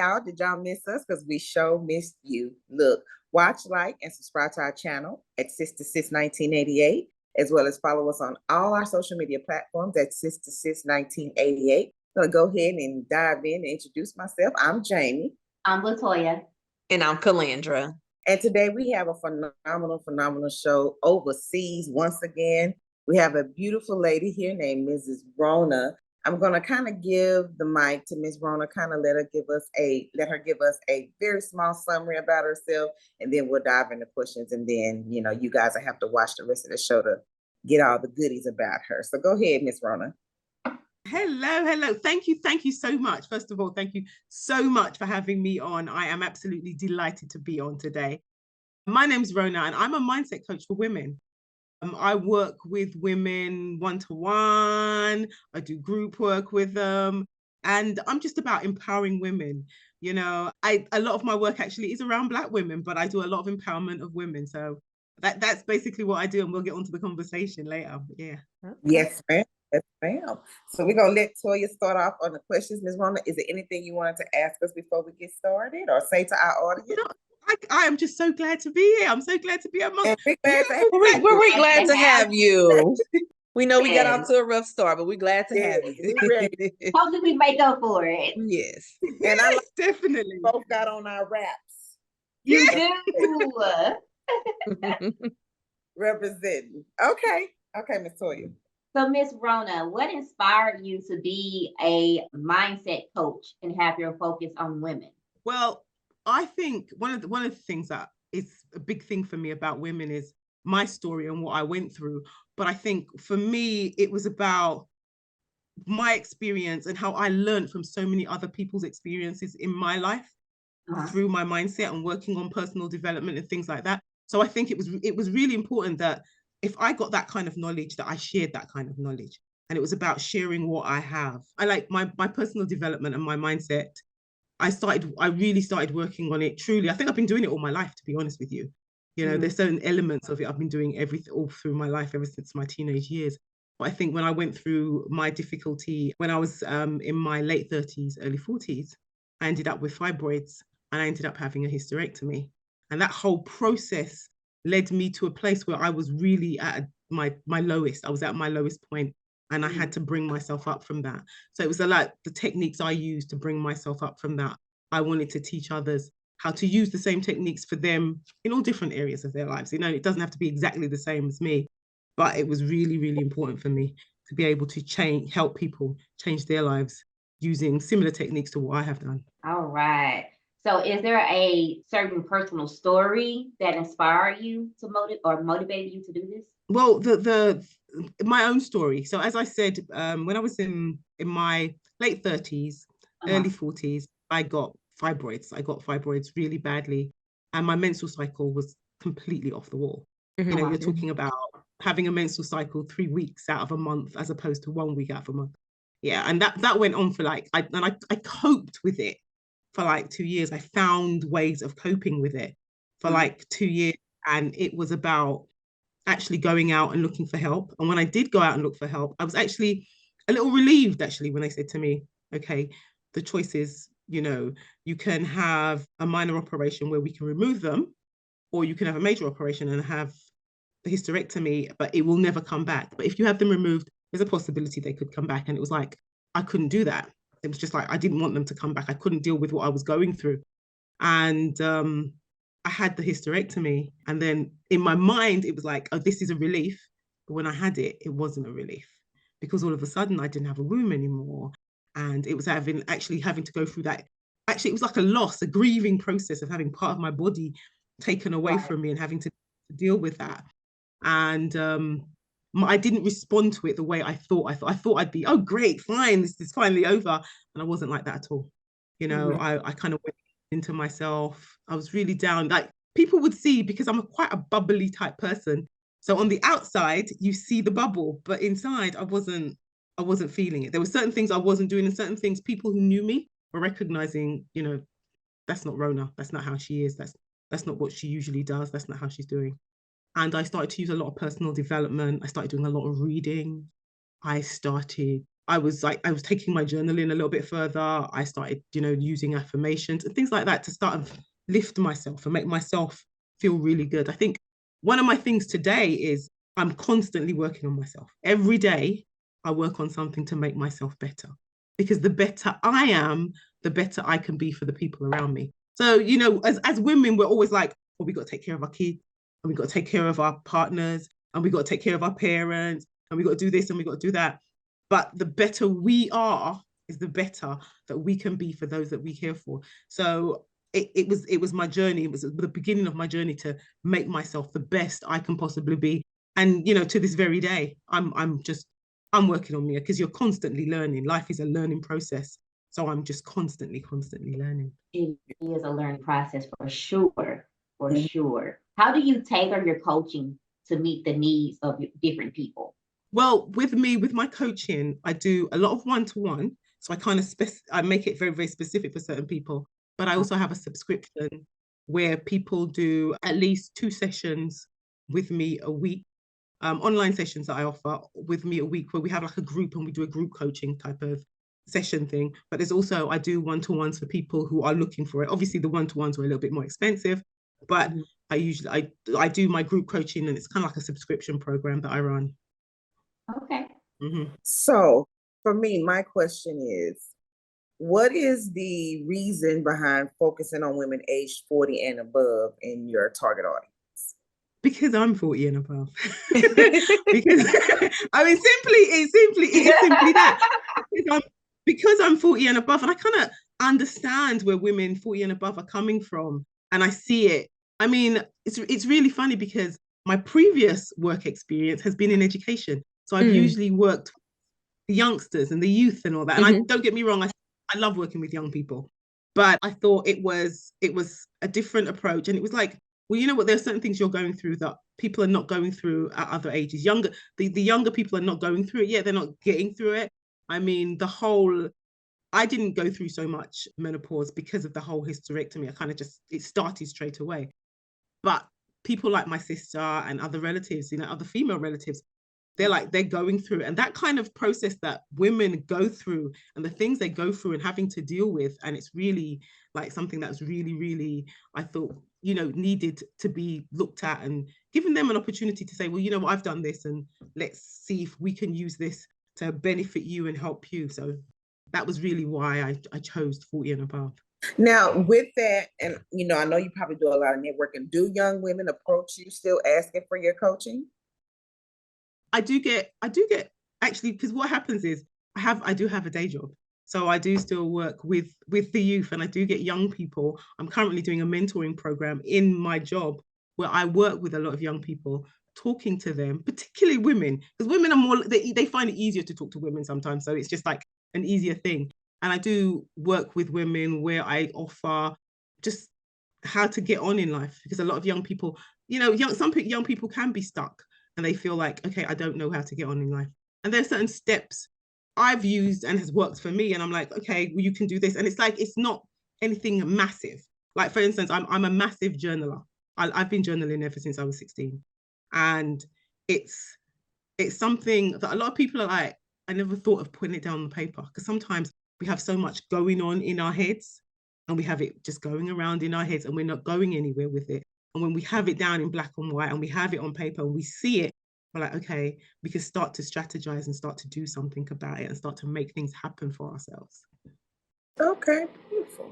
y'all. Did y'all miss us? Because we sure missed you. Look, watch, like, and subscribe to our channel at Sister Sis 1988, as well as follow us on all our social media platforms at Sister Sis 1988. I'm gonna go ahead and dive in and introduce myself. I'm Jamie. I'm Latoya. And I'm Calandra. And today we have a phenomenal show overseas once again. We have a beautiful lady here named Mrs. Rona. I'm going to kind of give the mic to Ms. Rona, kind of let her give us a very small summary about herself, and then we'll dive into questions, and then, you guys will have to watch the rest of the show to get all the goodies about her. So go ahead, Ms. Rona. Hello. Thank you so much. First of all, thank you so much for having me on. I am absolutely delighted to be on today. My name's Rona, and I'm a mindset coach for women. I work with women one-to-one. I do group work with them, and I'm just about empowering women. A lot of my work actually is around Black women, but I do a lot of empowerment of women. So that's basically what I do, and we'll get onto the conversation later. Yeah. Yes, ma'am. Yes, ma'am. So we're going to let Toya start off on the questions. Ms. Rona, is there anything you wanted to ask us before we get started or say to our audience? I am just so glad to be here. I'm so glad to be among you. We're glad to have you. We know we got off to a rough start, but we're glad to have you. Hopefully we make up for it. Yes. And I definitely both got on our wraps. You do. Representing. Okay, Ms. Toya. So, Ms. Rona, what inspired you to be a mindset coach and have your focus on women? Well, I think one of the things that is a big thing for me about women is my story and what I went through. But I think for me, it was about my experience and how I learned from so many other people's experiences in my life through my mindset and working on personal development and things like that. So I think it was really important that if I got that kind of knowledge, that I shared that kind of knowledge. And it was about sharing what I have. I like my personal development and my mindset. I really started working on it truly. I think I've been doing it all my life, to be honest with you. There's certain elements of it I've been doing everything all through my life, ever since my teenage years. But I think when I went through my difficulty, when I was in my late 30s, early 40s, I ended up with fibroids and I ended up having a hysterectomy. And that whole process led me to a place where I was really at my lowest. I was at my lowest point. And I had to bring myself up from that. So it was like the techniques I used to bring myself up from that. I wanted to teach others how to use the same techniques for them in all different areas of their lives. It doesn't have to be exactly the same as me, but it was really, really important for me to be able to help people change their lives using similar techniques to what I have done. All right. So is there a certain personal story that inspired you to motivated you to do this? Well, my own story. So as I said, when I was in my late 30s, early 40s, I got fibroids. I got fibroids really badly. And my menstrual cycle was completely off the wall. You're talking about having a menstrual cycle 3 weeks out of a month as opposed to 1 week out of a month. Yeah. And that went on for I coped with it for 2 years. I found ways of coping with it for 2 years. And it was about actually going out and looking for help. And when I did go out and look for help, I was actually a little relieved, actually, when they said to me, okay, the choice is, you can have a minor operation where we can remove them, or you can have a major operation and have the hysterectomy, but it will never come back. But if you have them removed, there's a possibility they could come back. And it was I couldn't do that. It was just I didn't want them to come back. I couldn't deal with what I was going through. And I had the hysterectomy, and then in my mind, it was oh, this is a relief. But when I had it, it wasn't a relief, because all of a sudden I didn't have a womb anymore. And it was having to go through that. Actually, it was a loss, a grieving process of having part of my body taken away from me and having to deal with that. And I didn't respond to it the way I thought. I thought I'd be, oh, great, fine, this is finally over. And I wasn't like that at all. I kind of went into myself. I was really down. People would see, because I'm quite a bubbly type person. So on the outside, you see the bubble, but inside I wasn't feeling it. There were certain things I wasn't doing, and certain things people who knew me were recognizing, that's not Rona. That's not how she is. That's not what she usually does. That's not how she's doing. And I started to use a lot of personal development. I started doing a lot of reading. I started I was taking my journaling a little bit further. I started, using affirmations and things like that to start and lift myself and make myself feel really good. I think one of my things today is I'm constantly working on myself. Every day I work on something to make myself better, because the better I am, the better I can be for the people around me. So, as women, we're always like, well, we got to take care of our kids, and we got to take care of our partners, and we got to take care of our parents, and we got to do this and we got to do that. But the better we are is the better that we can be for those that we care for. So it was my journey. It was the beginning of my journey to make myself the best I can possibly be. And to this very day, I'm working on me, because you're constantly learning. Life is a learning process. So I'm just constantly learning. It is a learning process for sure, sure. How do you tailor your coaching to meet the needs of different people? Well, with my coaching, I do a lot of one-to-one. So I kind of I make it very, very specific for certain people. But I also have a subscription where people do at least 2 sessions with me a week, online sessions that I offer with me a week, where we have like a group and we do a group coaching type of session thing. But there's also, I do one-to-ones for people who are looking for it. Obviously, the one-to-ones are a little bit more expensive, but I do my group coaching, and it's kind of like a subscription program that I run. Okay. Mm-hmm. So for me, my question is, what is the reason behind focusing on women aged 40 and above in your target audience? Because I'm 40 and above. Because I mean, it is simply that. Because I'm 40 and above, and I kind of understand where women 40 and above are coming from, and I see it. I mean, it's really funny, because my previous work experience has been in education. So I've usually worked with the youngsters and the youth and all that. And don't get me wrong, I love working with young people, but I thought it was a different approach. And it was like, well, you know what, there's certain things you're going through that people are not going through at other ages. The younger people are not going through it. Yeah, they're not getting through it. I mean, I didn't go through so much menopause because of the whole hysterectomy. It started straight away. But people like my sister and other relatives, other female relatives, they're going through, and that kind of process that women go through and the things they go through and having to deal with. And it's really like something that's really, really, I thought, needed to be looked at, and giving them an opportunity to say, well, you know what, I've done this, and let's see if we can use this to benefit you and help you. So that was really why I chose 40 and above. Now, with that, and I know you probably do a lot of networking. Do young women approach you still asking for your coaching? I do get actually, because what happens is I do have a day job. So I do still work with the youth, and I do get young people. I'm currently doing a mentoring program in my job where I work with a lot of young people, talking to them, particularly women, because women are more, they find it easier to talk to women sometimes. So it's just like an easier thing. And I do work with women where I offer just how to get on in life, because a lot of young people, some young people can be stuck, and they feel like, okay, I don't know how to get on in life. And there's certain steps I've used and has worked for me. And I'm like, okay, well, you can do this. And it's like, it's not anything massive. Like, for instance, I'm a massive journaler. I've been journaling ever since I was 16. And it's something that a lot of people are like, I never thought of putting it down on the paper, because sometimes we have so much going on in our heads, and we have it just going around in our heads, and we're not going anywhere with it. And when we have it down in black and white, and we have it on paper, and we see it, we're like, okay, we can start to strategize and start to do something about it, and start to make things happen for ourselves. Okay, beautiful.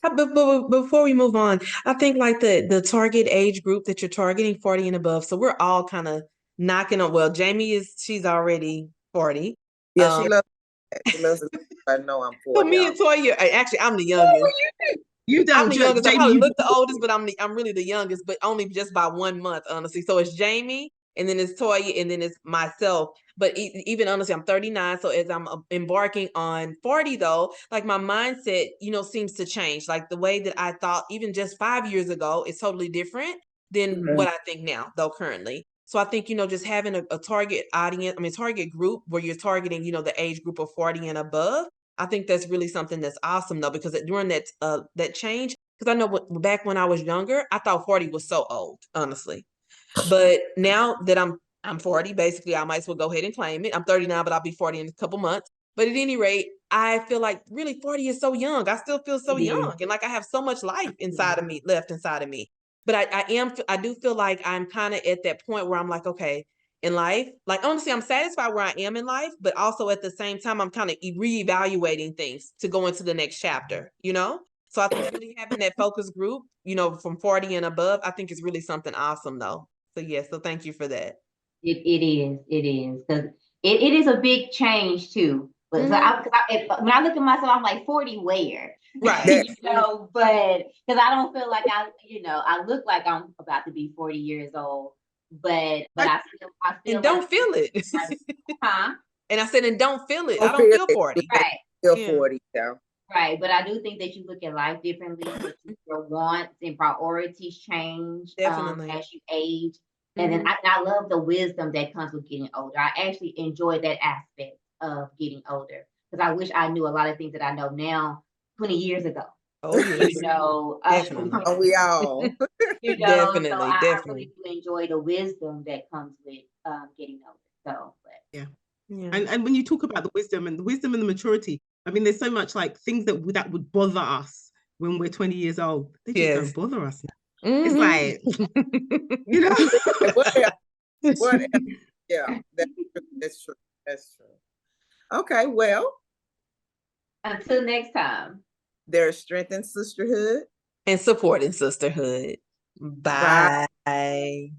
But before we move on, I think like the target age group that you're targeting, 40 and above. So we're all kind of knocking on. Well, she's already 40. Yeah, she loves it. I know I'm 40. So me and Toya, actually, I'm the youngest. You don't. I'm the youngest. I Jamie, probably look the oldest, but I'm really the youngest, but only just by 1 month, honestly. So it's Jamie, and then it's Toya, and then it's myself. But even honestly, I'm 39. So as I'm embarking on 40, though, like my mindset, seems to change. Like the way that I thought, even just 5 years ago, is totally different than what I think now, though, currently. So I think, just having a target audience, target group where you're targeting, the age group of 40 and above, I think that's really something that's awesome, though, because during that change, because I know back when I was younger, I thought 40 was so old, honestly. But now that I'm 40, basically, I might as well go ahead and claim it. I'm 39, but I'll be 40 in a couple months. But at any rate, I feel like really 40 is so young. I still feel so It is. young, and like I have so much life inside of me, left inside of me. But I do feel like I'm kind of at that point where I'm like, okay, in life, like honestly, I'm satisfied where I am in life, but also at the same time, I'm kind of reevaluating things to go into the next chapter, you know? So I think really having that focus group, you know, from 40 and above, I think is really something awesome though. So yeah, so thank you for that. It is, because it is a big change too. But so when I look at myself, I'm like 40 where? Right. You know, but because I don't feel like I look like I'm about to be 40 years old, but I feel And don't feel it. huh? And I said, and don't feel it. Don't I don't feel feel it. 40. Right. Feel Yeah. 40, yeah. Right, but I do think that you look at life differently, that your wants and priorities change Definitely. as you age. And then I love the wisdom that comes with getting older. I actually enjoy that aspect of getting older because I wish I knew a lot of things that I know now 20 years ago. Oh, yes. You know, Definitely. Oh, we all. you know, so Definitely, I definitely. really do enjoy the wisdom that comes with getting older. So, but Yeah. Yeah. And when you talk about the wisdom and the maturity, I mean, there's so much like things that would bother us when we're 20 years old. They just Yes. don't bother us now. Mhm. It's like, you know. What else? Yeah, that's true. That's true. Okay, well, until next time. there's strength in sisterhood. And supporting sisterhood. Bye. Bye.